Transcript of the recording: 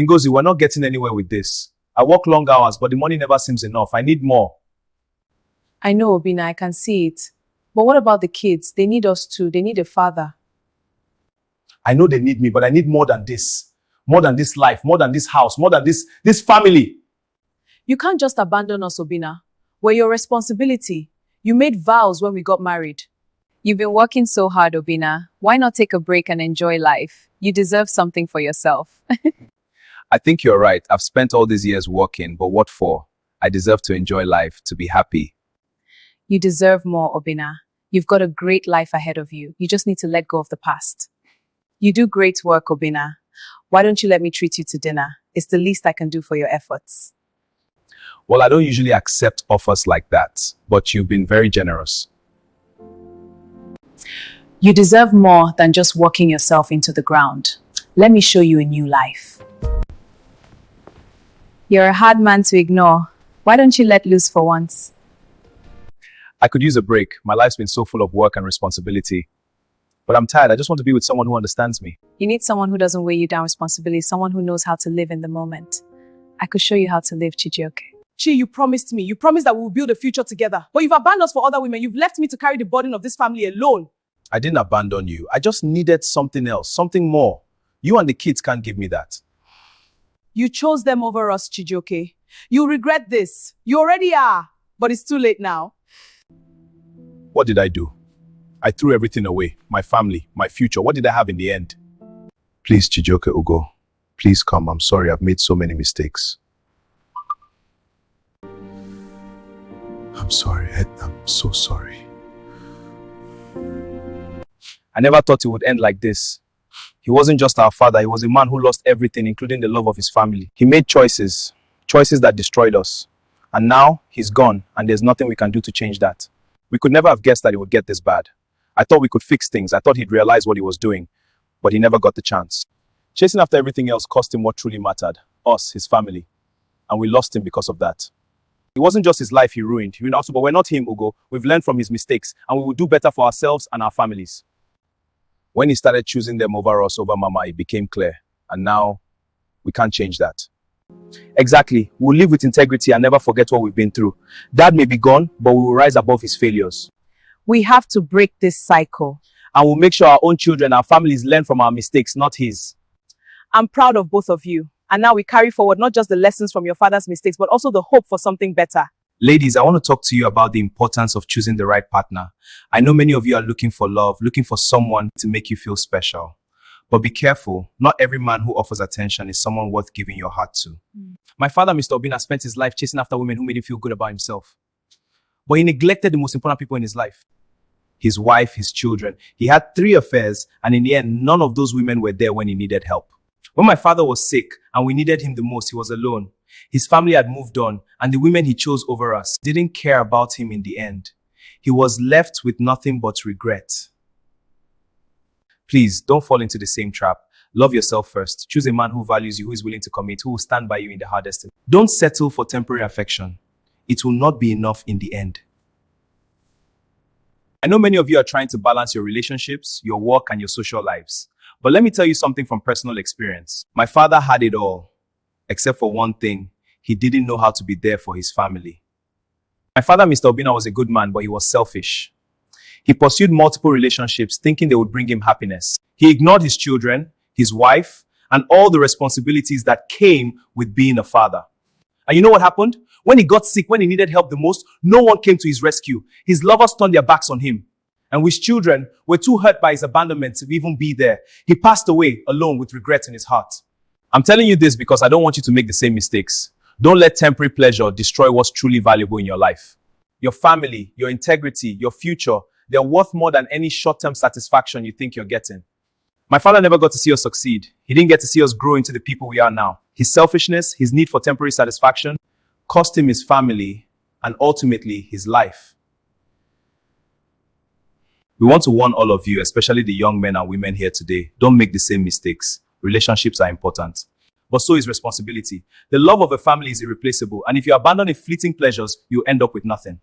Ngozi, we're not getting anywhere with this. I work long hours, but the money never seems enough. I need more. I know, Obinna, I can see it. But what about the kids? They need us too. They need a father. I know they need me, but I need more than this. More than this life, more than this house, more than this family. You can't just abandon us, Obinna. We're your responsibility. You made vows when we got married. You've been working so hard, Obinna. Why not take a break and enjoy life? You deserve something for yourself. I think you're right. I've spent all these years working, but what for? I deserve to enjoy life, to be happy. You deserve more, Obinna. You've got a great life ahead of you. You just need to let go of the past. You do great work, Obinna. Why don't you let me treat you to dinner? It's the least I can do for your efforts. Well, I don't usually accept offers like that, but you've been very generous. You deserve more than just walking yourself into the ground. Let me show you a new life. You're a hard man to ignore. Why don't you let loose for once? I could use a break. My life's been so full of work and responsibility. But I'm tired. I just want to be with someone who understands me. You need someone who doesn't weigh you down responsibility, someone who knows how to live in the moment. I could show you how to live, Chijioke. Chi, you promised me. You promised that we will build a future together. But you've abandoned us for other women. You've left me to carry the burden of this family alone. I didn't abandon you. I just needed something else, something more. You and the kids can't give me that. You chose them over us, Chijioke. You'll regret this. You already are. But it's too late now. What did I do? I threw everything away. My family, my future. What did I have in the end? Please, Chijioke Ugo. Please come. I'm sorry. I've made so many mistakes. I'm sorry, Ed. I'm so sorry. I never thought it would end like this. He wasn't just our father. He was a man who lost everything, including the love of his family. He made choices that destroyed us. And now he's gone, and there's nothing we can do to change that. We could never have guessed that it would get this bad. I thought we could fix things. I thought he'd realize what he was doing, but he never got the chance. Chasing after everything else cost him what truly mattered, us, his family. And we lost him because of that. It wasn't just his life he ruined, but we're not him, Ugo. We've learned from his mistakes, and we will do better for ourselves and our families. When he started choosing them over us, over Mama, it became clear. And now, we can't change that. Exactly. We'll live with integrity and never forget what we've been through. Dad may be gone, but we will rise above his failures. We have to break this cycle. And we'll make sure our own children, our families learn from our mistakes, not his. I'm proud of both of you. And now we carry forward not just the lessons from your father's mistakes, but also the hope for something better. Ladies, I want to talk to you about the importance of choosing the right partner. I know many of you are looking for love, looking for someone to make you feel special. But be careful. Not every man who offers attention is someone worth giving your heart to. My father, Mr. Obinna, spent his life chasing after women who made him feel good about himself. But he neglected the most important people in his life. His wife, his children. He had 3 affairs, and in the end, none of those women were there when he needed help. When my father was sick and we needed him the most, he was alone. His family had moved on, and the women he chose over us didn't care about him in the end. He was left with nothing but regret. Please, don't fall into the same trap. Love yourself first. Choose a man who values you, who is willing to commit, who will stand by you in the hardest. Don't settle for temporary affection. It will not be enough in the end. I know many of you are trying to balance your relationships, your work, and your social lives. But let me tell you something from personal experience. My father had it all, except for one thing. He didn't know how to be there for his family. My father, Mr. Obinna, was a good man, but he was selfish. He pursued multiple relationships, thinking they would bring him happiness. He ignored his children, his wife, and all the responsibilities that came with being a father. And you know what happened? When he got sick, when he needed help the most, no one came to his rescue. His lovers turned their backs on him. And his children were too hurt by his abandonment to even be there. He passed away alone with regret in his heart. I'm telling you this because I don't want you to make the same mistakes. Don't let temporary pleasure destroy what's truly valuable in your life. Your family, your integrity, your future, they're worth more than any short-term satisfaction you think you're getting. My father never got to see us succeed. He didn't get to see us grow into the people we are now. His selfishness, his need for temporary satisfaction, cost him his family and ultimately his life. We want to warn all of you, especially the young men and women here today, don't make the same mistakes. Relationships are important. But so is responsibility. The love of a family is irreplaceable, and if you abandon its fleeting pleasures, you end up with nothing.